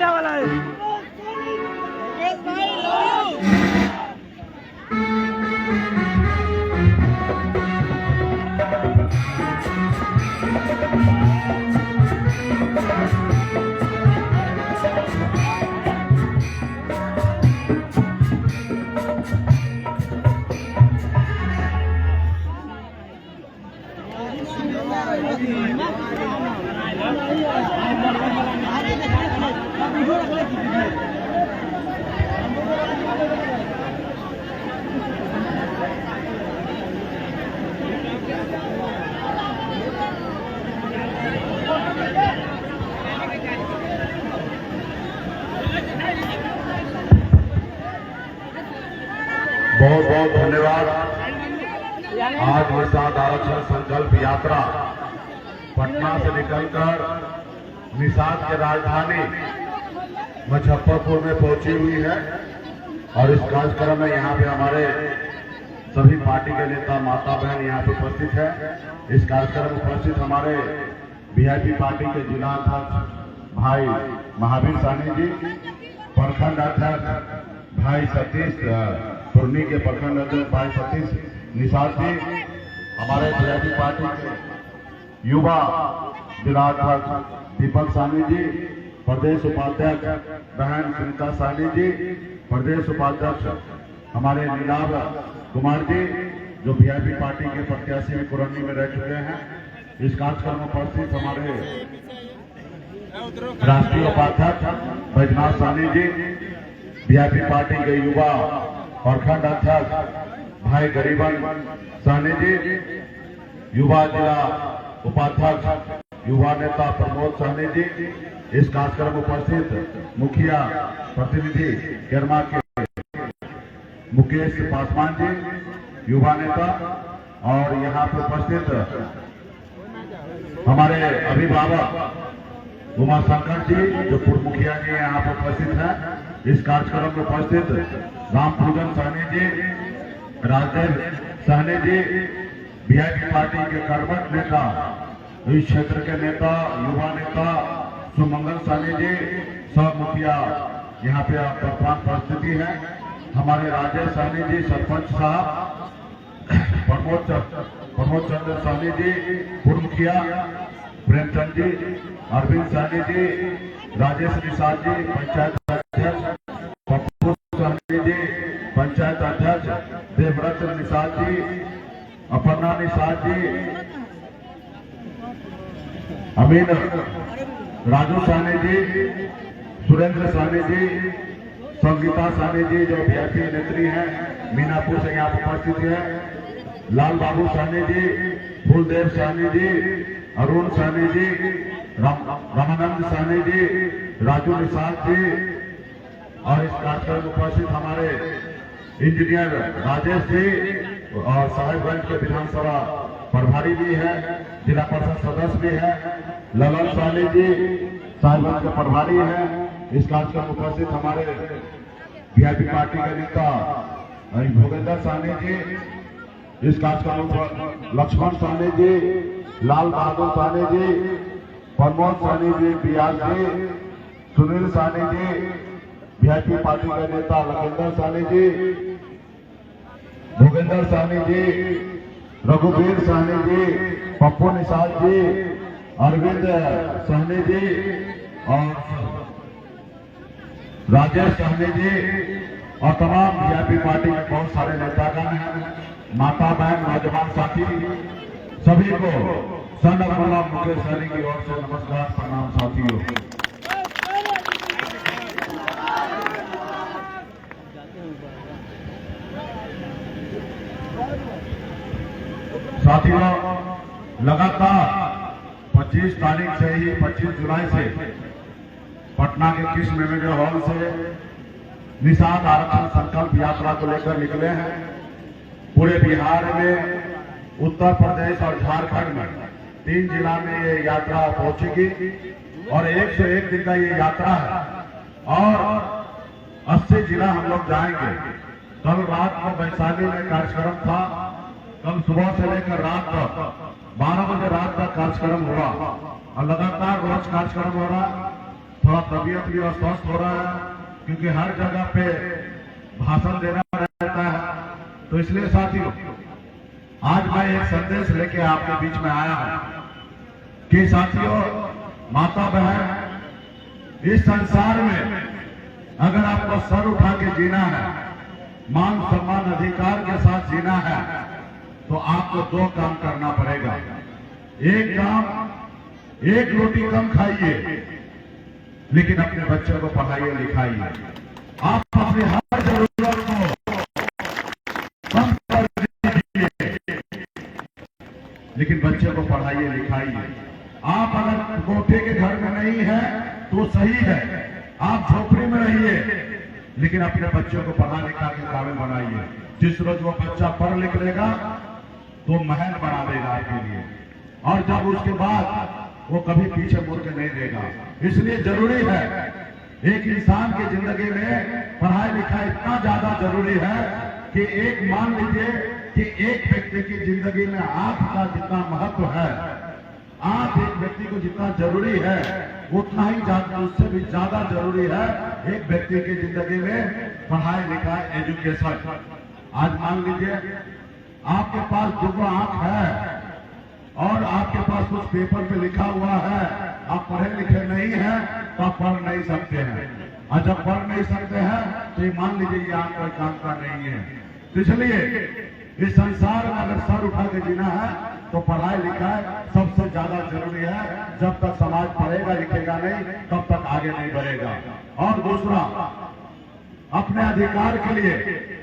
India वाला है। बहुत बहुत धन्यवाद। आज निषाद आरक्षण संकल्प यात्रा पटना से निकलकर निषाद के राजधानी मुजफ्फरपुर में पहुंची हुई है और इस कार्यक्रम में यहाँ पे हमारे सभी पार्टी के नेता माता बहन यहाँ पे उपस्थित है। इस कार्यक्रम में उपस्थित हमारे वीआईपी पार्टी के जिला अध्यक्ष भाई महावीर सानी जी, प्रखंड अध्यक्ष भाई सतीश पूर्णी के प्रखंड अध्यक्ष भाई सतीश निषाद जी, हमारे वीआईपी पार्टी के युवा जिला अध्यक्ष दीपक सानी जी, प्रदेश उपाध्यक्ष बहन सुनीता सानी जी, प्रदेश उपाध्यक्ष हमारे नीलाभ कुमार जी जो वीआईपी पार्टी के प्रत्याशी में कुरनी में रह चुके हैं। इस कार्यक्रम में उपस्थित हमारे राष्ट्रीय उपाध्यक्ष बैजनाथ सानी जी, वीआईपी पार्टी के युवा प्रखंड अध्यक्ष भाई गरीबन सानी जी, युवा जिला उपाध्यक्ष युवा नेता प्रमोद सानी जी, इस कार्यक्रम में उपस्थित मुखिया प्रतिनिधि केरमा के मुकेश पासवान जी, युवा नेता, और यहाँ पे उपस्थित हमारे अभिभावक उमा शंकर जी जो पूर्व मुखिया जी यहाँ पे उपस्थित हैं। इस कार्यक्रम में उपस्थित राम पूजन सहनी जी, राजदेव सहनी जी, वीआईपी पार्टी के कर्मठ नेता, इस क्षेत्र के नेता, युवा नेता सुमंगल सहनी जी, सब मुखिया यहाँ पे वर्तमान परिस्थिति है। हमारे राजेश सहनी जी सरपंच साहब, प्रमोद चंद्र सहनी जी पूर्व मुखिया, प्रेमचंद जी, अरविंद सहनी जी, राजेश निषाद जी पंचायत अध्यक्ष, पप्पू सहनी जी पंचायत अध्यक्ष, देवव्रत निषाद जी, अपर्णा निषाद जी, अमीन राजू सहनी जी, सुरेंद्र सहनी जी, संगीता सहनी जी जो वीआईपी नेत्री हैं मीनापुर से यहाँ उपस्थित है, लाल बाबू सहनी जी, फूलदेव सहनी जी, अरुण सहनी जी, रामानंद सहनी जी, राजू निषाद जी, और इस कार्यक्रम में उपस्थित हमारे इंजीनियर राजेश जी और साहेबगंज के विधानसभा प्रभारी भी है, जिला परिषद सदस्य भी है, ललन सहनी जी साहेबगंज के प्रभारी है। इस कार्यक्रम में उपस्थित हमारे वीआईपी पार्टी के नेता भोगेंद्र सहनी जी, इस कार्यक्रम में लक्ष्मण सहनी जी, लाल बहादुर सहनी जी, प्रमोद सहनी जी, बियास जी, सुनील सहनी जी, वीआईपी पार्टी के नेता लखेंद्र सहनी जी, भोगेंद्र सहनी जी, रघुवीर सहनी जी, पप्पू निषाद जी, अरविंद सहनी जी और राजेश सहनी जी और तमाम वीआईपी पार्टी के बहुत सारे नेतागण हैं, माता बहन नौजवान साथी, सभी को सन अब्दुल्ला मुकेश सहनी की ओर से नमस्कार प्रणाम साथियों। साथियों, लगातार 25 तारीख से ही 25 जुलाई से पटना के कृष्ण मेमोरियल हॉल से निषाद आरक्षण संकल्प यात्रा को लेकर निकले हैं। पूरे बिहार में, उत्तर प्रदेश और झारखंड में 3 जिला में ये यात्रा पहुंचेगी और 101 दिन का ये यात्रा है और 80 जिला हम लोग जाएंगे। कल रात को वैशाली में कार्यक्रम था, कल सुबह से लेकर रात तक 12 बजे रात तक कार्यक्रम हुआ और लगातार रोज कार्यक्रम हो रहा। थोड़ा तबीयत भी अस्वस्थ हो रहा है, क्योंकि हर जगह पे भाषण देना रहता है। तो इसलिए साथियों, आज मैं एक संदेश लेके आपके बीच में आया हूं कि साथियों, माता बहन, इस संसार में अगर आपको सर उठा के जीना है, मान सम्मान अधिकार के साथ जीना है, तो आपको दो काम करना पड़ेगा। एक काम, एक रोटी कम खाइए, लेकिन अपने बच्चों को पढ़ाइए लिखाइए। आप अपनी हर जरूरत को कम कर दीजिए, लेकिन बच्चे को पढ़ाइए लिखाइए। आप अगर कोठे के घर में नहीं है तो सही है, आप झोपड़ी में रहिए, लेकिन अपने बच्चों को पढ़ा लिखा के काबिल बनाइए। जिस रोज वो बच्चा पढ़ लिख लेगा तो महल बना देगा आपके लिए, और जब उसके बाद वो कभी पीछे मुड़ के नहीं देगा। इसलिए जरूरी है, एक इंसान की जिंदगी में पढ़ाई लिखाई इतना ज्यादा जरूरी है कि एक मान लीजिए कि एक व्यक्ति की जिंदगी में आंख का जितना महत्व है, आंख एक व्यक्ति को जितना जरूरी है, उतना ही ज्यादा, उससे भी ज्यादा जरूरी है एक व्यक्ति की जिंदगी में पढ़ाई लिखाई, एजुकेशन। आज मान लीजिए आपके पास दो आंख है और आपके पास कुछ पेपर पे लिखा हुआ है, आप पढ़े लिखे नहीं हैं तो आप पढ़ नहीं सकते हैं, और जब पढ़ नहीं सकते हैं तो ये मान लीजिए ये आप कोई काम का नहीं है। तो इसलिए इस संसार में अगर सर उठा के जीना है तो पढ़ाई लिखाई सबसे ज्यादा जरूरी है। जब तक समाज पढ़ेगा लिखेगा नहीं, तब तक आगे नहीं बढ़ेगा। और दूसरा, अपने अधिकार के लिए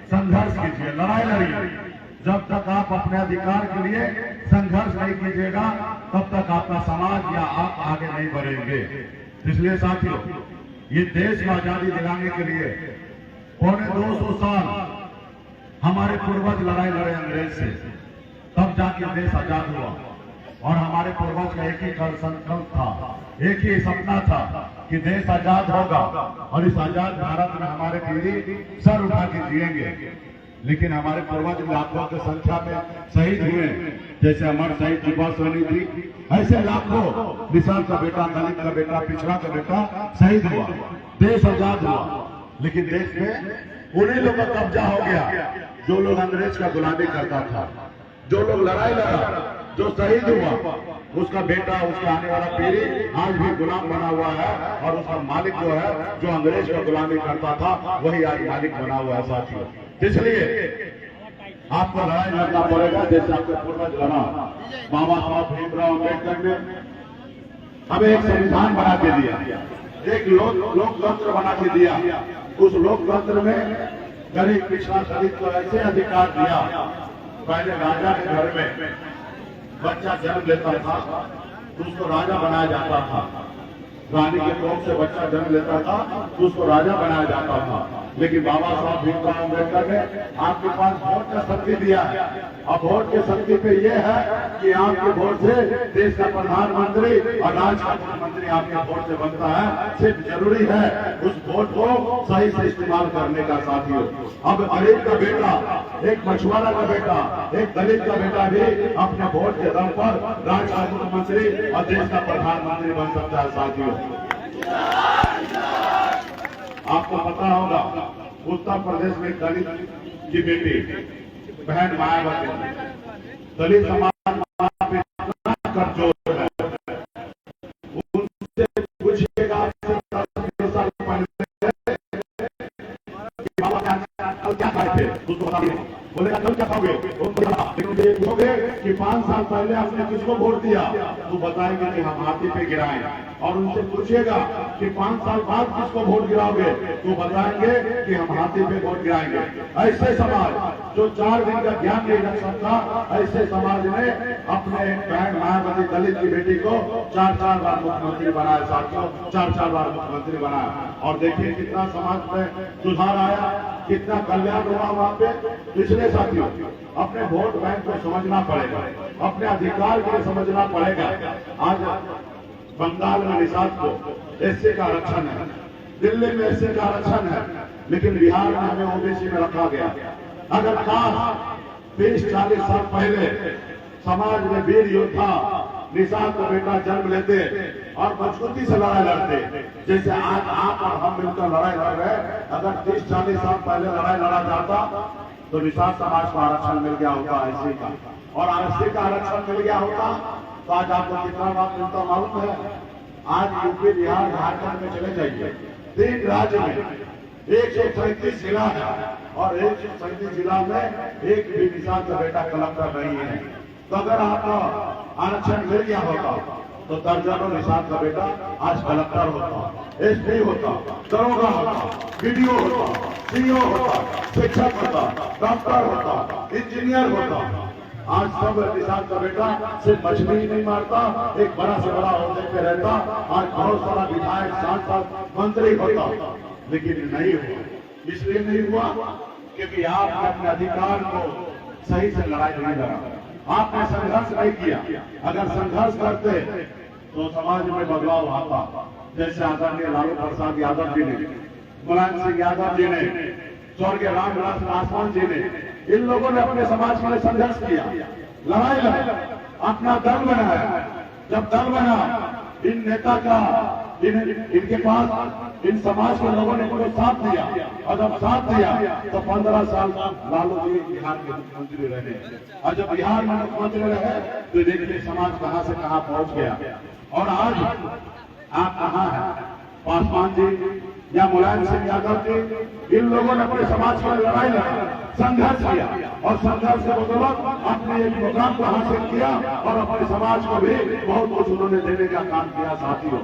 संघर्ष कीजिए, लड़ाई लड़िए। जब तक आप अपने अधिकार के लिए संघर्ष नहीं कीजिएगा, तब तक आपका समाज या आप आगे नहीं बढ़ेंगे। इसलिए साथियों, ये देश को आजादी दिलाने के लिए 250 साल हमारे पूर्वज लड़ाई लड़े अंग्रेज से, तब जाके देश आजाद हुआ। और हमारे पूर्वज का एक ही संकल्प था, एक ही सपना था कि देश आजाद होगा और इस आजाद भारत में हमारे पीढ़ी सर उठा के जिएंगे। लेकिन हमारे पूर्वज लाखों की संख्या में शहीद हुए, जैसे अमर शहीद जुबा सोनी थी, ऐसे लाखों, किसान का बेटा, दलित का बेटा, पिछड़ा का बेटा शहीद हुआ, देश आजाद हुआ। लेकिन देश में उन्हीं लोगों का कब्जा हो गया जो लोग अंग्रेज का गुलामी करता था, जो लोग लड़ाई लड़ा, जो शहीद हुआ, उसका बेटा, उसका आने वाला पीढ़ी आज भी गुलाम बना हुआ है, और उसका मालिक जो है, जो अंग्रेज का गुलामी करता था, वही आज मालिक बना हुआ है साथियों। इसलिए आपको लड़ाई लड़ना पड़ेगा, जैसे आपके पूर्वज लड़ा। बाबा साहब भीमराव अम्बेडकर ने हमें एक संविधान बना के दिया, एक लोकतंत्र बना के दिया। उस लोकतंत्र में गरीब पिछड़ा दलित को ऐसे अधिकार दिया। पहले राजा के घर में बच्चा जन्म लेता था तो उसको राजा बनाया जाता था, रानी के कोख से बच्चा जन्म लेता था तो उसको राजा बनाया जाता था। लेकिन बाबा साहब भीमराव अम्बेडकर ने आपके पास वोट का शक्ति दिया है, और वोट के शक्ति पे ये है कि आपके वोट से देश का प्रधानमंत्री और राज्य का मुख्यमंत्री आपके वोट से बनता है। सिर्फ जरूरी है उस वोट को सही से इस्तेमाल करने का साथियों। अब गरीब का बेटा, एक मछुआरा का बेटा, एक दलित का बेटा भी अपने वोट के दम पर राज्य का मुख्यमंत्री और देश का प्रधानमंत्री बन सकता है साथियों। आपको पता होगा, उत्तर प्रदेश में दलित की बेटी बहन मायावती, दलित समाज कर जो है, उनसे पूछिएगा क्या खाए थे, उसको बताइए, बोलेगा कल क्या खाओगे, पूछोगे कि 5 साल पहले आपने किसको वोट दिया, तो बताएंगे कि हम हाथी पे गिराएं। और उनसे पूछिएगा कि 5 साल बाद किसको वोट गिराओगे, तो बताएंगे कि हम हाथी पे वोट गिराएंगे। ऐसे समाज जो 4 दिन का ज्ञान नहीं रख सकता, ऐसे समाज ने अपने बहन मायावती दलित की बेटी को 4-4 बार मुख्यमंत्री बनाया साथियों, 4-4 बार मुख्यमंत्री बनाया। और देखिए कितना समाज में सुधार आया, कितना कल्याण हुआ वहां पे। इसलिए साथियों, अपने वोट बैंक को समझना पड़ेगा, अपने अधिकार को समझना पड़ेगा। आज बंगाल में निषाद को एससी का आरक्षण है, दिल्ली में एससी का आरक्षण है, लेकिन बिहार में हमें ओबीसी में रखा गया। अगर काश 30-40 साल पहले समाज में वीर योद्धा निषाद का बेटा जन्म लेते और मजबूती से लड़ाई लड़ते, जैसे आज आप और हम मिलकर लड़ाई लड़ रहे हैं। अगर 30-40 साल पहले लड़ाई लड़ा जाता तो निषाद समाज को आरक्षण मिल गया होता एससी का, और एससी का आरक्षण मिल गया होता तो आज आपको कितना लाभ मिलता मालूम है? आज यूपी, बिहार, झारखंड में चले जाइए, 3 राज्य में 137 जिला है और 137 जिला में एक भी निषाद का बेटा कलेक्टर नहीं है। तो अगर आपका आरक्षण मिल गया होता तो दर्जनों निषाद का बेटा आज कलेक्टर होता, एसपी होता, दरोगा होता, बीडीओ होता, सीईओ होता, शिक्षक होता, डॉक्टर होता, इंजीनियर होता। आज सब निषाद का बेटा सिर्फ मछली ही नहीं मारता, एक बड़ा से बड़ा ओहदे पे रहता, आज बहुत सारा विधायक, सांसद, मंत्री होता, लेकिन नहीं हुआ। इसलिए नहीं हुआ क्योंकि आपने अपने अधिकार को सही से लड़ाई नहीं लड़ा, आपने संघर्ष नहीं किया। अगर संघर्ष करते तो समाज में बदलाव आता, जैसे आदरणीय लालू प्रसाद यादव जी ने, मुलायम सिंह यादव जी ने, स्वर्गीय रामविलास पासवान जी ने, इन लोगों ने अपने समाज में संघर्ष किया, लड़ाई लड़ी, अपना दल बनाया। जब दल बना, इन नेता का इनके पास इन समाज के लोगों ने इनको साथ दिया, और जब साथ दिया तो 15 साल लालू जी बिहार के मुख्यमंत्री रहे, और जब बिहार में मुख्यमंत्री रहे तो देखिए समाज कहां से कहां पहुंच गया। और आज आप कहां हैं? पासवान जी या मुलायम सिंह यादव जी, इन लोगों ने अपने समाज पर लड़ाई लड़ी, संघर्ष किया, और संघर्ष से बदौलत अपने एक मुकाम को हासिल किया और अपने समाज को भी बहुत कुछ उन्होंने देने का काम किया। साथियों,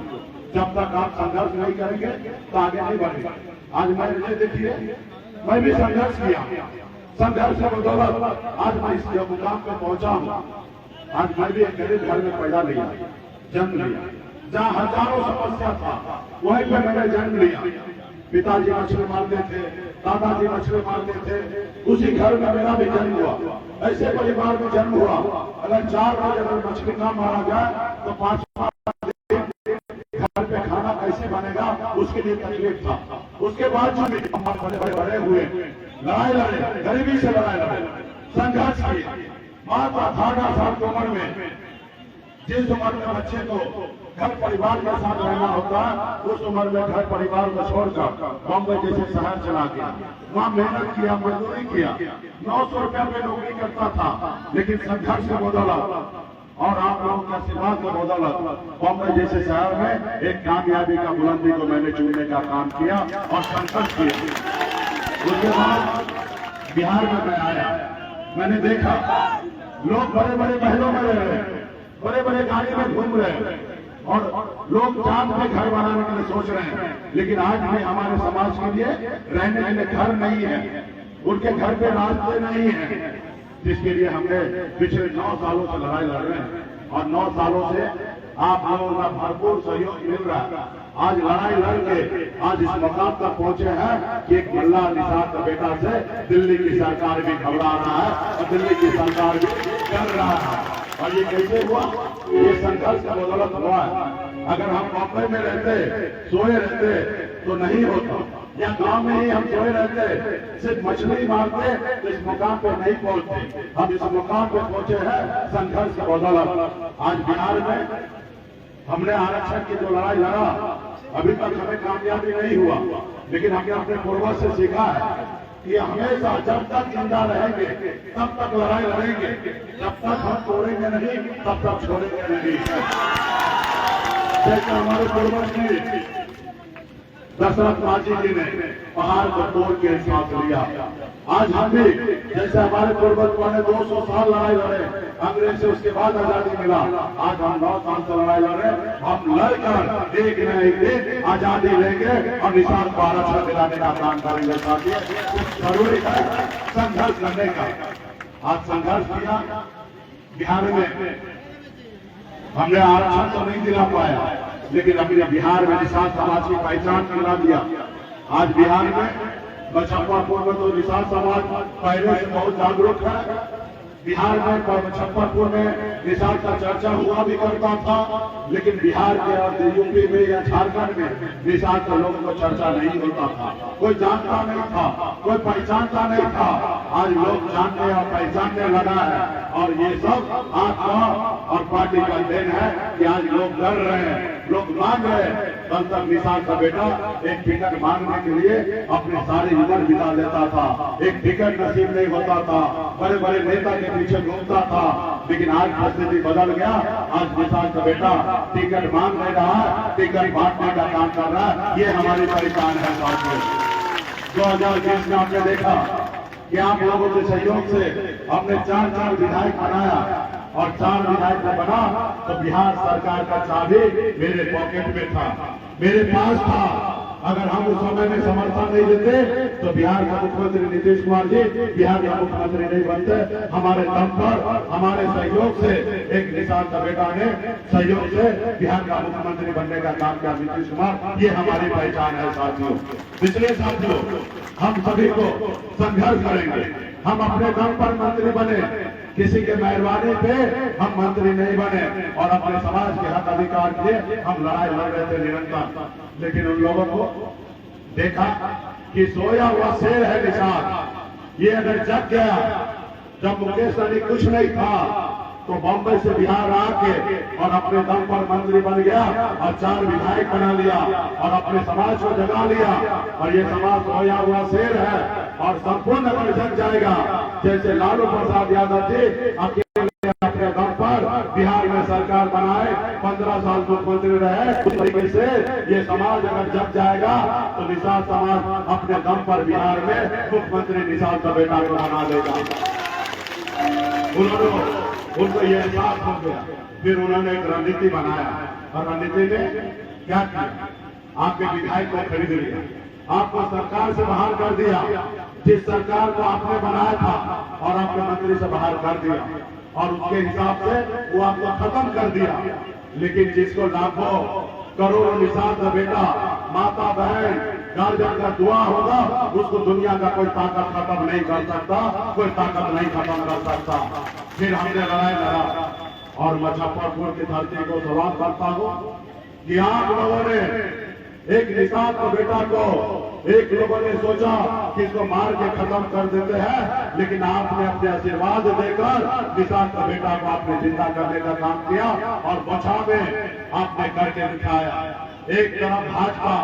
जब तक आप संघर्ष नहीं करेंगे तो आगे नहीं बढ़ेंगे। आज मैं देखिए, मैं भी संघर्ष किया, संघर्ष से बदौलत आज मैं इस मुकाम पे पहुंचा हूं। आज मैं भी एक गरीब घर में पैदा लिया, जन्म लिया, जहाँ हजारों समस्या था वहीं पे मैंने जन्म लिया। पिताजी मछली मारते थे, दादाजी मछली मारते थे, उसी घर में मेरा भी जन्म हुआ, ऐसे परिवार में जन्म हुआ। अगर 4 रोज अगर मछली ना मारा जाए तो 5वां घर पे खाना कैसे बनेगा, उसके लिए तकलीफ था। उसके बाद जो बड़े हुए, लड़ाई लड़े, गरीबी से लड़ाई लड़े, संघर्ष किए। माता 18 साल की उम्र में, जिस उम्र में बच्चे को घर परिवार के साथ रहना होता है, उस उम्र में घर परिवार को छोड़कर बॉम्बे जैसे शहर चला गया, वहाँ मेहनत किया, मजदूरी किया, 900 रुपया में नौकरी करता था, लेकिन संघर्ष के बदौलत और आप लोगों के आशीर्वाद के बदौलत बॉम्बे जैसे शहर में एक कामयाबी का बुलंदी को मैंने चुनने का काम किया और संघर्ष किया। उसके बाद बिहार में मैं आया, मैंने देखा लोग बड़े बड़े महलों में रह रहे हैं, बड़े बड़े गाड़ी में घूम रहे हैं, और लोग चांद पे घर बनाने के लिए सोच रहे हैं, लेकिन आज भी हमारे समाज के लिए रहने के लिए घर नहीं है, उनके घर पे रास्ते नहीं है, जिसके लिए हमने पिछले 9 सालों से लड़ाई लड़ रहे हैं। और 9 सालों से आप लोगों का भरपूर सहयोग मिल रहा है। आज लड़ाई लड़के आज इस मकाम तक पहुंचे हैं कि एक मल्ला निषाद का बेटा से दिल्ली की सरकार भी घबरा रहा है और दिल्ली की सरकार भी कर रहा है। और ये कैसे हुआ? ये संघर्ष का बदौलत हुआ है। अगर हम बॉम्बे में रहते, सोए रहते तो नहीं होता, या गांव में ही हम सोए रहते, सिर्फ मछली मारते तो इस मुकाम पे नहीं पहुंचते। हम इस मुकाम पे पहुंचे हैं संघर्ष के बदौलत। आज बिहार में हमने आरक्षण की जो लड़ाई लड़ा, अभी तक हमें कामयाबी नहीं हुआ, लेकिन हमने अपने पूर्वज से सीखा है कि हमेशा जब तक जिंदा रहेंगे तब तक लड़ाई लड़ेंगे, जब तक हम तोड़ेंगे नहीं तब तक छोड़ेंगे नहीं। जैसे हमारे पूर्वज जी दशरथ माझी जी ने पहाड़ को तोड़ के सांस लिया, आज हम भी जैसे हमारे पूर्वज ने 200 साल लड़ाई लड़े अंग्रेज से, उसके बाद आजादी मिला, आज हम 9 साल से लड़ाई लड़े। हम लड़कर एक न एक दिन आजादी लेंगे और निषाद को आरक्षण दिलाने का काम करेंगे। साथियों, जरूरी है संघर्ष करने का। आज संघर्ष किया, बिहार में हमने आरक्षण तो नहीं दिला पाया, लेकिन अपने बिहार में निषाद समाज की पहचान दिला दिया। आज बिहार में मुजफ्फरपुर में तो निषाद समाज पहले से बहुत जागरूक है। बिहार में मुजफ्फरपुर में निषाद का चर्चा हुआ भी करता था, लेकिन बिहार के और यूपी में या झारखंड में निषाद के लोगों को चर्चा नहीं होता था, कोई जानता नहीं था, कोई पहचानता नहीं था। आज लोग जानने और पहचानने लगा है, और ये सब आपका और पार्टी का देन है कि आज लोग डर रहे हैं, लोग मांग रहे हैं। कल तक निषाद का बेटा एक टिकट मांगने के लिए अपनी सारी उम्र बिता देता था, एक टिकट नसीब नहीं होता था, बड़े बड़े नेता के पीछे घूमता था, लेकिन आज परिस्थिति बदल गया। आज निषाद का बेटा टिकट मांग नहीं रहा है, टिकट बांटने का काम कर रहा है। ये हमारी पहचान है साथियों। 2020 में आपने देखा कि आप लोगों के सहयोग से हमने 4 विधायक बनाया, और 4 विधायक में बना तो बिहार सरकार का चाबी मेरे पॉकेट में था, मेरे पास था। अगर हम उस समय में समर्थन नहीं देते तो बिहार का मुख्यमंत्री नीतीश कुमार जी बिहार का मुख्यमंत्री नहीं बनते। हमारे दम पर, हमारे सहयोग से एक निषाद का बेटा ने सहयोग से बिहार का मुख्यमंत्री बनने का काम किया, नीतीश कुमार। ये हमारी पहचान है साथियों। पिछले साथियों, हम सभी को संघर्ष करेंगे। हम अपने दम पर मंत्री बने, किसी के मेहरबानी पे हम मंत्री नहीं बने, और अपने समाज के हक अधिकार के लिए हम लड़ाई लड़ रहे थे निरंतर। लेकिन उन लोगों को देखा कि सोया हुआ शेर है निषाद, ये अगर जग गया। जब मुकेश सहनी कुछ नहीं था तो बॉम्बे से बिहार आके और अपने दम पर मंत्री बन गया, और 4 विधायक बना लिया, और अपने समाज को जगा लिया। और ये समाज सोया हुआ शेर है, और संपूर्ण अगर जग जाएगा, जैसे लालू प्रसाद यादव जी अकेले अपने दम पर बिहार में सरकार बनाए, 15 साल मुख्यमंत्री रहे, उस तरीके से ये समाज अगर जग जाएगा तो निषाद समाज अपने दम पर बिहार में मुख्यमंत्री निषाद का बेटा को बना देगा। उनको ये एहसास हो गया। फिर उन्होंने एक रणनीति बनाया, और रणनीति में क्या किया? आपके विधायक को खरीद लिया, आपको सरकार से बाहर कर दिया। जिस सरकार को आपने बनाया था और आपके मंत्री से बाहर कर दिया, और उसके हिसाब से वो आपको खत्म कर दिया। लेकिन जिसको लाखों करोड़ों निषाद का बेटा, माता बहन, गार्जियन का दुआ होगा, उसको दुनिया का कोई ताकत खत्म नहीं कर सकता, कोई ताकत नहीं खत्म कर सकता। फिर हमने लड़ाई लड़ा, और मुजफ्फरपुर की धरती को सवाल करता हूं कि आप लोगों ने एक निषाद का बेटा को, एक लोगों ने सोचा कि इसको मार के खत्म कर देते हैं, लेकिन आपने अपने आशीर्वाद देकर निषाद का बेटा को आपने जिंदा करने का काम किया, और बचा में आपने करके दिखाया। एक तरफ भाजपा,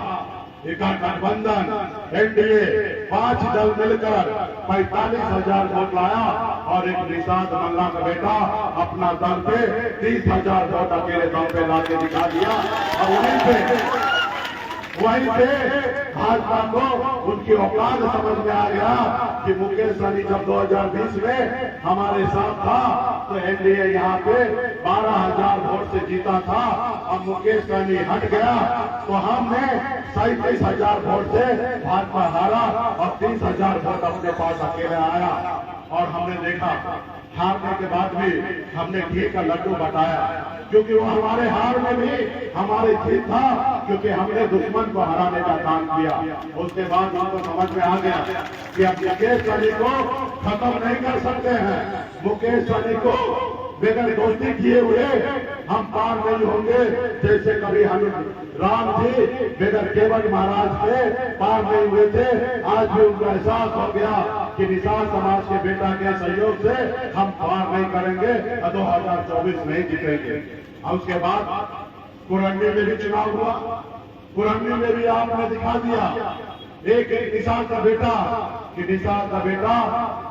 एक गठबंधन, एनडीए, 5 दल मिलकर 45,000 वोट लाया, और एक निषाद मल्ला का बेटा अपना दल पे 30,000 वोट अकेले दम पे लाके दिखा दिया। और वहीं पे भाजपा को उनकी औकात समझ में आ गया कि मुकेश सहनी जब 2020 में हमारे साथ था तो एनडीए यहाँ पे 12,000 वोट से जीता था। अब मुकेश सहनी हट गया तो हमने 37,000 वोट से भाजपा हारा, और 30,000 वोट अपने पास अकेले आया। और हमने देखा हारने के बाद भी हमने घी का लड्डू बटाया, क्योंकि वो हमारे हार में भी हमारी जीत था, क्योंकि हमने दुश्मन को हराने का काम किया। उसके बाद हमको समझ में आ गया कि अब मुकेश सहनी को खत्म नहीं कर सकते हैं। मुकेश सहनी को बगैर दोस्ती किए हुए हम पार नहीं होंगे। जैसे कभी हम राम जी बगैर केवल महाराज के पार नहीं हुए थे, आज भी उनको एहसास हो गया कि निषाद समाज के बेटा के सहयोग से हम पार नहीं करेंगे, 2024 नहीं जीतेंगे। और उसके बाद कुरंडी में भी चुनाव हुआ, कुरंडी में भी आपने दिखा दिया एक निषाद का बेटा, कि निषाद का बेटा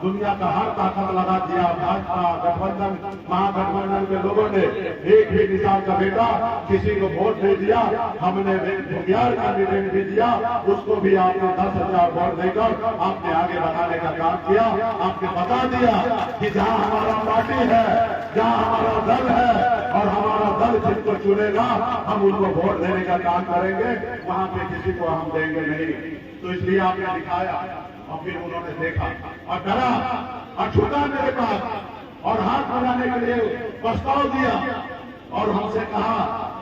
दुनिया का हर ताकत लगा दिया। भाजपा, गठबंधन, महागठबंधन के लोगों ने एक भी निषाद का बेटा किसी को वोट नहीं दिया। हमने बुगियार कैंडिडेट भी दिया, उसको भी आपने 10,000 वोट देकर आपने आगे बढ़ाने का काम किया। आपने बता दिया कि जहां हमारा पार्टी है, जहां हमारा दल है, और हमारा दल जिनको चुनेगा हम उनको वोट देने का काम करेंगे, वहां पे किसी को हम देंगे नहीं। तो इसलिए आपने दिखाया, और फिर उन्होंने देखा और डरा और छूटा मेरे पास, और हाथ मिलाने के लिए प्रस्ताव दिया, और हमसे कहा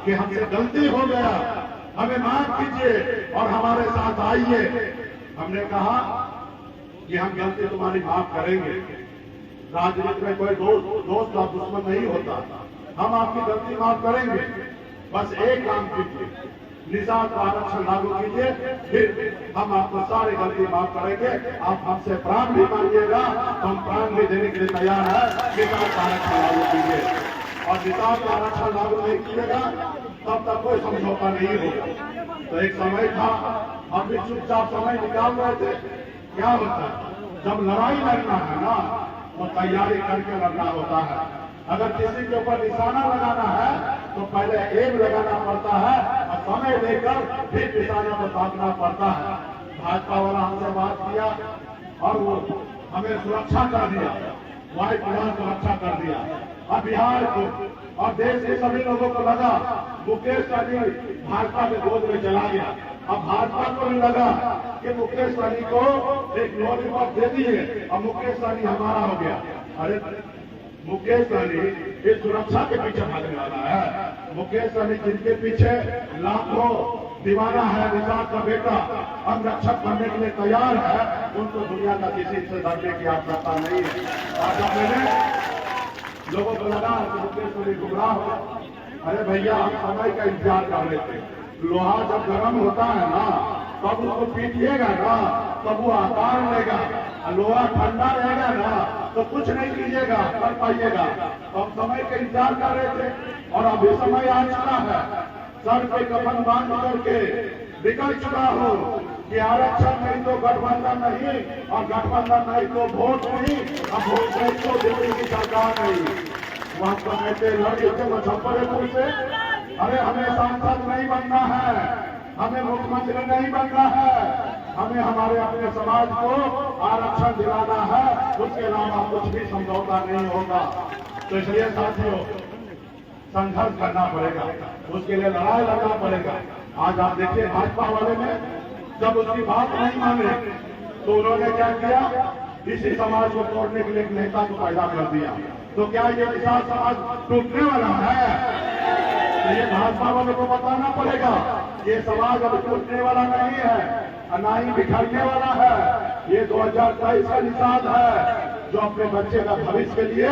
कि हमसे गलती हो गया, हमें माफ कीजिए और हमारे साथ आइए। हमने कहा कि हम गलती तुम्हारी माफ करेंगे। राजनीति में कोई दोस्त और दुश्मन नहीं होता। हम आपकी गलती माफ करेंगे, बस एक काम कीजिए, निषाद का आरक्षण लागू कीजिए, फिर हम आपको सारी गलती माफ करेंगे। आप हमसे प्राण भी मांगिएगा तो हम प्राण भी देने के लिए तैयार है। निषाद का आरक्षण लागू कीजिए, और निषाद का आरक्षण लागू नहीं कीजिएगा तब तक कोई समझौता नहीं होगा। तो एक समय था, हम भी चुपचाप समय निकाल रहे थे। क्या होता है, जब लड़ाई लड़ना है ना तो तैयारी करके लड़ना होता है। अगर किसी के ऊपर निशाना लगाना है तो पहले एम लगाना पड़ता है और समय लेकर फिर निशाने पर साधना पड़ता है। भाजपा वाला हमसे बात किया और वो हमें सुरक्षा कर दिया, वाइट प्लान सुरक्षा कर दिया। अब बिहार को और देश के सभी लोगों को लगा मुकेश सहनी भाजपा के गोद में चला गया। अब भाजपा को भी लगा कि मुकेश सहनी को एक लॉलीपॉप दे दिए और मुकेश सहनी हमारा हो गया। अरे मुकेश सहनी इस सुरक्षा के पीछे भागने वाला है। मुकेश सहनी जिनके पीछे लाखों दीवाना है, निषाद का बेटा अंगरक्षक बनने के लिए तैयार है, उनको दुनिया का किसी से डरने की आवश्यकता नहीं है। और जब मैंने लोगों को लगा कि मुकेश सहनी गुमराह हो, अरे भैया हम समय का इंतजार कर रहे थे। लोहा जब गर्म होता है ना तब उसको पीटिएगा ना तब वो आकार लेगा, लोहा ठंडा रहेगा ना तो कुछ नहीं कीजिएगा, कर पाइएगा। तो हम समय का इंतजार कर रहे थे और अभी समय आ चुका है। सर पे कफन बांध करके निकल चुका हो कि आरक्षण नहीं तो गठबंधन नहीं, और गठबंधन नहीं तो वोट नहीं, अब वोट नहीं तो दिल्ली की सरकार नहीं। वहां पर कहते लड़के थे मुजफ्फरपुर से, अरे हमें सांसद नहीं बनना है, हमें मुख्यमंत्री नहीं बनना है, हमें हमारे अपने समाज को आरक्षण दिलाना है, उसके अलावा कुछ भी समझौता नहीं होगा। तो इसलिए साथियों संघर्ष करना पड़ेगा, उसके लिए लड़ाई लड़ना पड़ेगा। आज आप देखिए भाजपा वाले ने जब उसकी बात नहीं माने तो उन्होंने क्या किया, इसी समाज को तोड़ने के लिए एक नेता को पैदा कर दिया। तो क्या ये निषाद समाज टूटने वाला है? तो ये भाजपा वालों को बताना पड़ेगा, ये समाज अब टूटने वाला नहीं है, ना ही बिखरने वाला है। ये 2023 का निषाद है जो अपने बच्चे का भविष्य के लिए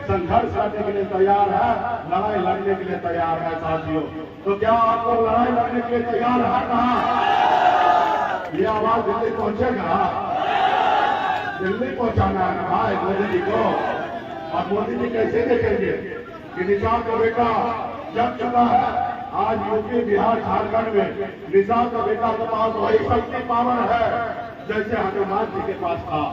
संघर्ष करने के लिए तैयार है, लड़ाई लड़ने के लिए तैयार है। साथियों तो क्या आप लोग लड़ाई लड़ने के लिए तैयार है? कहाँ ये आवाज दिल्ली पहुंचेगा? दिल्ली पहुंचाना है ना भाई मोदी जी को। और मोदी जी कैसे देखेंगे कि निषाद का बेटा जब चुका है। आज यूपी बिहार झारखंड में निषाद का बेटा के पास वही शक्ति पावर है जैसे हनुमान जी के पास था।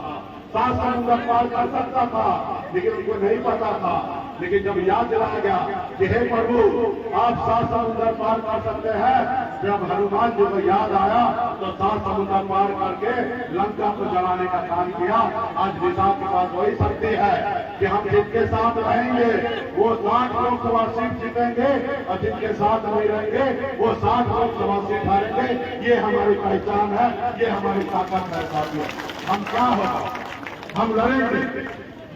7 समुद्र पार कर सकता था लेकिन उनको नहीं पता था। लेकिन जब याद दिलाया गया कि हे प्रभु आप 7 समुद्र पार कर सकते हैं, जब हनुमान जी को याद आया तो 7 समुद्र पार करके लंका को जलाने का काम किया। आज निषाद के पास वही शक्ति है कि हम जिनके साथ रहेंगे वो 60 लोकसभा सीट जीतेंगे और जिनके साथ नहीं रहेंगे वो 60 लोकसभा सीट हारेंगे। ये हमारी पहचान है, ये हमारी ताकत है। साथियों हम क्या होगा, हम लड़ेंगे,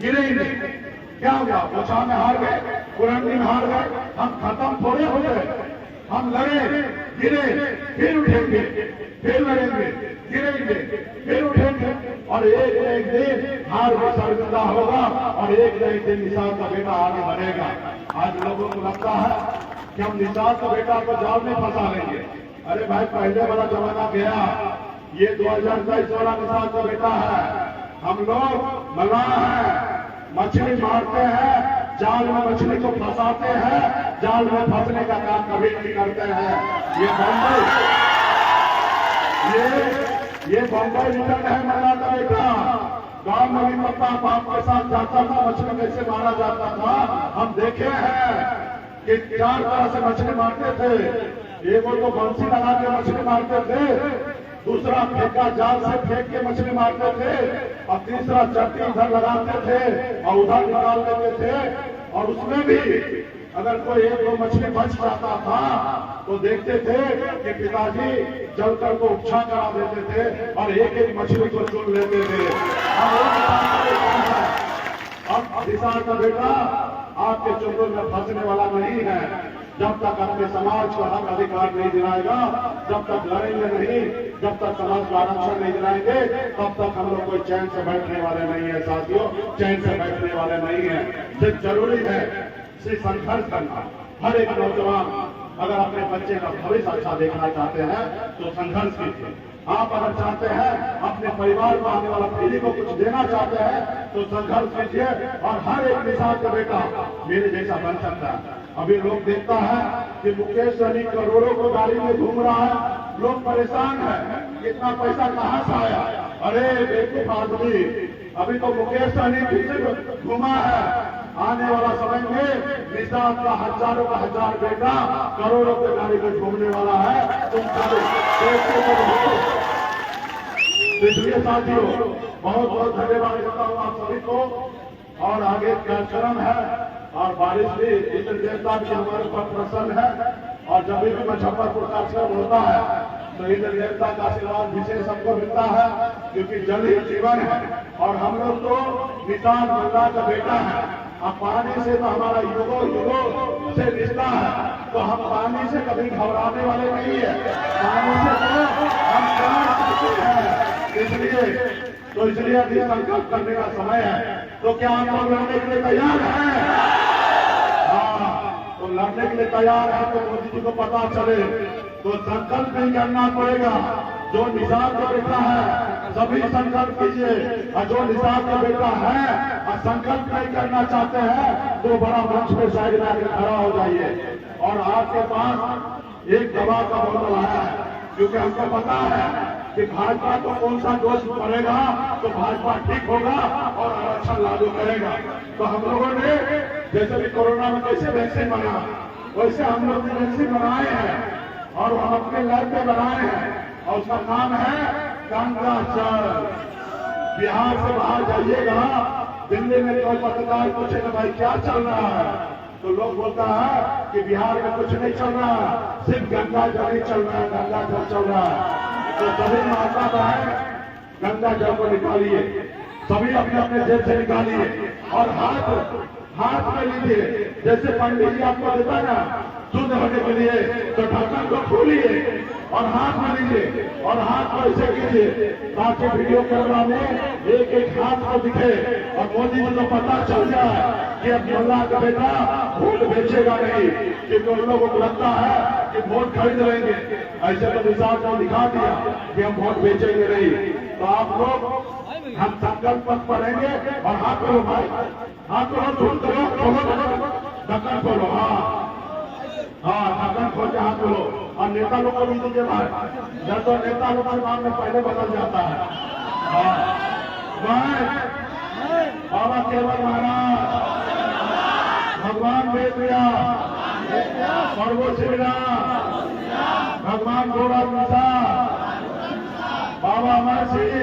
गिरेंगे। क्या हुआ, पोछा में हार गए, कुरंडी में हार गए, हम खत्म थोड़े हो गए। हम लड़े, गिरे, फिर उठेंगे, फिर लड़ेंगे, गिरेंगे, फिर उठेंगे और एक दिन हार में शर्मिंदा होगा और एक न एक दिन निषाद का बेटा आगे बढ़ेगा। आज लोगों को लगता है कि हम निषाद का बेटा को जाल में फंसा लेंगे। अरे भाई पहले वाला जमाना गया, ये 2023 वाला निषाद का बेटा है। हम लोग मल्लाह हैं, मछली मारते हैं, जाल में मछली को फंसाते हैं, जाल में फंसने का काम कभी नहीं करते हैं। ये बम्बई रिटर्न है मल्लाह का बेटा। गांव में भी पता बाप के साथ जाता था, मछली कैसे मारा जाता था हम देखे हैं कि 4 तरह से मछली मारते थे। एक तो बंसी लगा के मछली मारते थे, दूसरा फेंका जाल से फेंक के मछली मारते थे और तीसरा चट्टी इधर लगाते थे और उधर निकाल देते थे। और उसमें भी अगर कोई 1-2 मछली बच जाता था तो देखते थे कि पिताजी जलकर को उपछा करा देते थे और एक मछली को चुन लेते थे। अब निषाद का बेटा आपके चुंगल में फंसने वाला नहीं है। जब तक अपने समाज को हक अधिकार नहीं दिलाएगा, जब तक लड़ेंगे नहीं, जब तक समाज को आरक्षण नहीं दिलाएंगे, तब तक हम लोग कोई चैन से बैठने वाले नहीं है। साथियों चैन से बैठने वाले नहीं है। सिर्फ जरूरी है से संघर्ष करना। हर एक नौजवान अगर अपने बच्चे का भविष्य अच्छा देखना चाहते हैं तो संघर्ष कीजिए। आप अगर चाहते हैं अपने परिवार को, आने वाला पीढ़ी को कुछ देना चाहते हैं तो संघर्ष कीजिए। और हर एक निषाद का बेटा मेरे जैसा बन सकता है। अभी लोग देखता है कि मुकेश सहनी करोड़ों को गाड़ी में घूम रहा है, लोग परेशान है, इतना पैसा कहाँ से आया? अरे बेवकूफ आदमी, अभी तो मुकेश सहनी फिर से घूमा है। आने वाला समय में निषाद का हजारों का हजार बेटा करोड़ों के गाड़ी में घूमने वाला है। तुम इसलिए साथियों बहुत बहुत धन्यवाद देता हूँ आप सभी को। और आगे कार्यक्रम है और बारिश भी इंद्र देवता भी हमारे ऊपर प्रसन्न है। और जब भी मुजफ्फरपुर कार्यक्रम होता है तो इंद्र देवता का आशीर्वाद विशेष हमको मिलता है, क्योंकि जल ही जीवन है। और हम लोग तो निषाद गंगा का बेटा है। अब पानी से तो हमारा युगों युगों से रिश्ता है, तो हम पानी से कभी घबराने वाले नहीं है। पानी से तो हम प्यार करते हैं। इसलिए अभी संकल्प करने का समय है। तो क्या आप लोग लड़ने के लिए तैयार हैं? हाँ, तो लड़ने के लिए तैयार है तो मोदी जी को पता चले तो संकल्प नहीं करना पड़ेगा। जो निषाद का बेटा है सभी संकल्प कीजिए, और जो निषाद का बेटा है और संकल्प नहीं करना चाहते हैं तो बड़ा मंच पे साइड में आकर खड़ा हो जाइए। और आपके पास एक दवा का बोतल आया है, क्योंकि हमको पता है कि भाजपा को कौन सा दोष पड़ेगा तो भाजपा ठीक होगा और आरक्षण लागू करेगा। तो हम लोगों ने जैसे भी कोरोना में कैसे वैक्सीन बना, वैसे हम लोग ने वैक्सीन बनाए हैं और हम अपने लैब में बनाए हैं और उसका नाम है गंगाजल। बिहार से बाहर जाइएगा, दिल्ली में कोई पत्रकार पूछेगा भाई क्या चल रहा है, तो लोग बोलता है कि बिहार में कुछ नहीं चल रहा, सिर्फ गंगाजल ही चल रहा है, गंगाजल चल रहा है। तो सभी माता बहन गंगा जल को निकालिए, सभी अपने अपने जेब से निकालिए और हाथ में लीजिए। जैसे पंडित जी आपको देता ना शुद्ध होने के लिए, तो ढक्कन को खोलिए और हाथ में लीजिए और हाथ को ऐसे कीजिए ताकि वीडियो कैमरा में एक एक हाथ को दिखे और मोदी जी को पता चल जाए कि अब मोहल्ला का बेटा वोट बेचेगा नहीं, क्योंकि उन लोगों को लगता है कि वोट खरीद लेंगे। ऐसे तो निषाद को दिखा दिया कि हम वोट बेचेंगे नहीं। तो आप लोग हम संकल्प पथ पढ़ेंगे और हाथ खोलो भाई, हाथ खोलो, झूठ करो, खोलो, ढक्कन खोलो। हाँ, ढक्कन खोल के हाथ खोलो। और नेता लोग को भी दीजिए भाई, जब तो नेता लोग के नाम में पहले बदल जाता है। बाबा केवल महाराज, भगवान वेद व्यास, सर्वो श्रीराम, भगवान गोरखनाथ, बाबा अमर सिंह,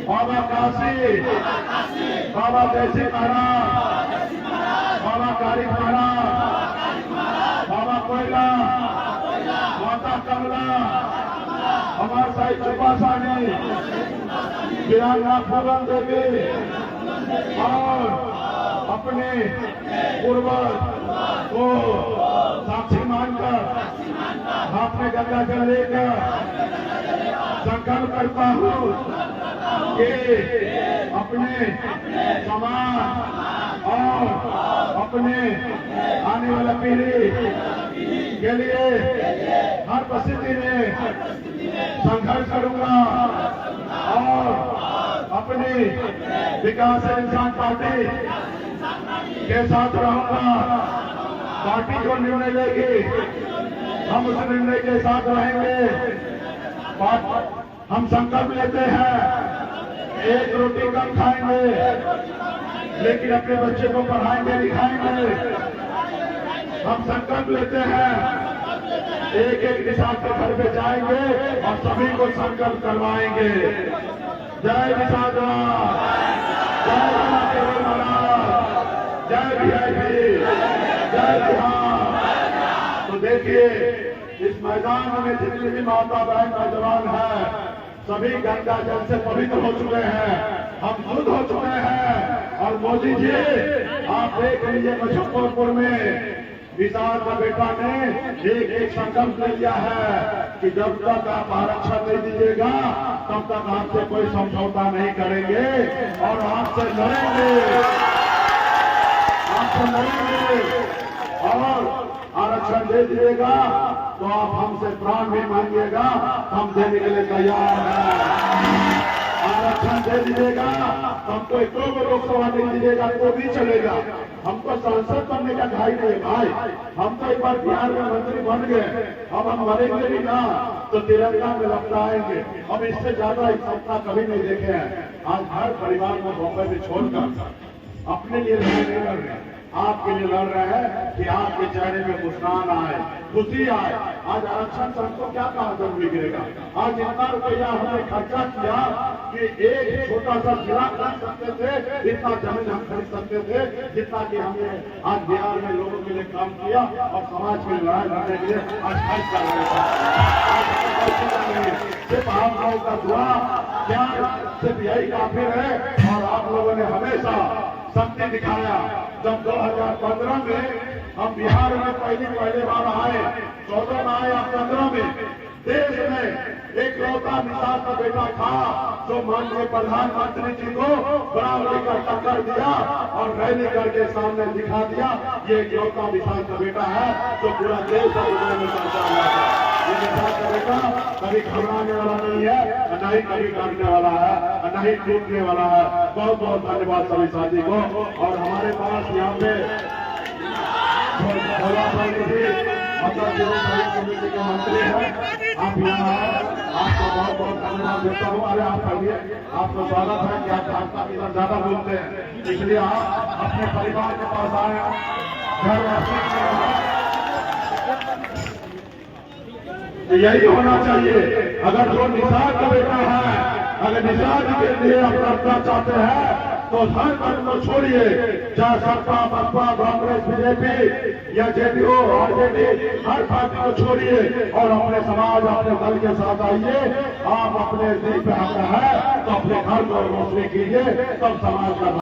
बाबा काशी, बाबा जयसिंह महाराज, बाबा कारी महाराज, बाबा कोयला, माता कमला, हमारे साई चुपासानी, वीरांगना पूरन देवी और अपने पूर्वज को साक्षी मानकर हाथ में गंगा जल लेकर संकल्प करता हूँ कि अपने समाज और अपने आने वाला पीढ़ी के लिए हर परिस्थिति में संघर्ष करूंगा और अपनी विकास इंसान पार्टी के साथ रहूंगा। पार्टी जो निर्णय लेगी हम उस निर्णय के साथ रहेंगे। हम संकल्प लेते हैं एक रोटी कम खाएंगे, लेकिन अपने बच्चे को पढ़ाएंगे लिखाएंगे। हम संकल्प लेते हैं एक एक निषाद के घर पे जाएंगे और सभी को संकल्प करवाएंगे। जय निषाद, जय बाबा केवल महाराज, जय वीआईपी, जय बिहार। तो देखिए इस मैदान में जितनी भी माता बहन नौजवान है सभी गंगा जल से पवित्र हो चुके हैं, हम शुद्ध हो चुके हैं। और मोदी जी आप देख लीजिए मुजफ्फरपुर में निषाद का बेटा ने एक संकल्प ले लिया है कि जब तक आप आरक्षण नहीं दीजिएगा तब तक आपसे कोई समझौता नहीं करेंगे और आपसे लड़ेंगे, आपको नहीं मिले और आरक्षण दे दीजिएगा तो आप हमसे प्राण भी मांगिएगा, हम देने के लिए तैयार हैं। आरक्षण दे दीजिएगा, हमको एक लोकसभा नहीं दीजिएगा तो भी चलेगा, हमको सांसद बनने का घाई नहीं भाई। हम तो एक बार बिहार में मंत्री बन गए, अब हम मरेंगे भी ना तो तिरंगा में लपटाएंगे। अब इससे ज्यादा एक सपना कभी नहीं देखे हैं। आज हर परिवार को बॉम्बे में छोड़कर अपने लिए लड़ाई नहीं लड़ रहे, आपके लिए लड़ रहे हैं कि आपके चेहरे में मुस्कान आए, खुशी आए। आज आरक्षण से हमको क्या कहा जरूरी गिरेगा? आज इतना रुपया हमने खर्चा किया कि एक छोटा सा जिला खरीद सकते थे, इतना जमीन हम खरीद सकते थे जितना कि हमने आज बिहार में लोगों के लिए काम किया और समाज के लिए लड़ाई लड़ने के लिए आज खर्च कर रहे हैं। सिर्फ आप लोगों का दुआ क्या सिर्फ यही काफी है। और आप लोगों ने हमेशा शक्ति दिखाया। जब 2015 में हम बिहार में पहले बार आए, 14 में आए या 15 में, देश में एक लौता निषाद का बेटा था जो माननीय प्रधानमंत्री जी को बराबरी का टक्कर दिया और रैली करके सामने दिखा दिया ये एक लौता निषाद का बेटा है जो पूरा देश और दुनिया में चर्चा हुआ था। ये निषाद का बेटा कभी घबराने वाला नहीं है, न ही कभी डरने वाला है, न ही टूटने वाला है। बहुत बहुत धन्यवाद सभी साथी को। और हमारे पास यहाँ पे मतलब कमेटी के मंत्री हैं, आप यहाँ आए, आपको बहुत बहुत धन्यवाद देता हूँ। अरे आप कहिए, आपका स्वागत है कि आप भाजपा की तरफ ज्यादा बोलते हैं, इसलिए आप अपने परिवार के पास आए, घर वापस। यही होना चाहिए। अगर जो निषाद का बेटा है, अगर निषाद के लिए आप लड़ना चाहते हैं तो हर पद को छोड़िए, चाहे सपा बसपा कांग्रेस बीजेपी या जेडीयू आरजेडी, हर पार्टी को छोड़िए और अपने समाज अपने दल के साथ आइए। आप अपने दिल पे हक है तो अपने घर को रोशनी कीजिए, तब समाज का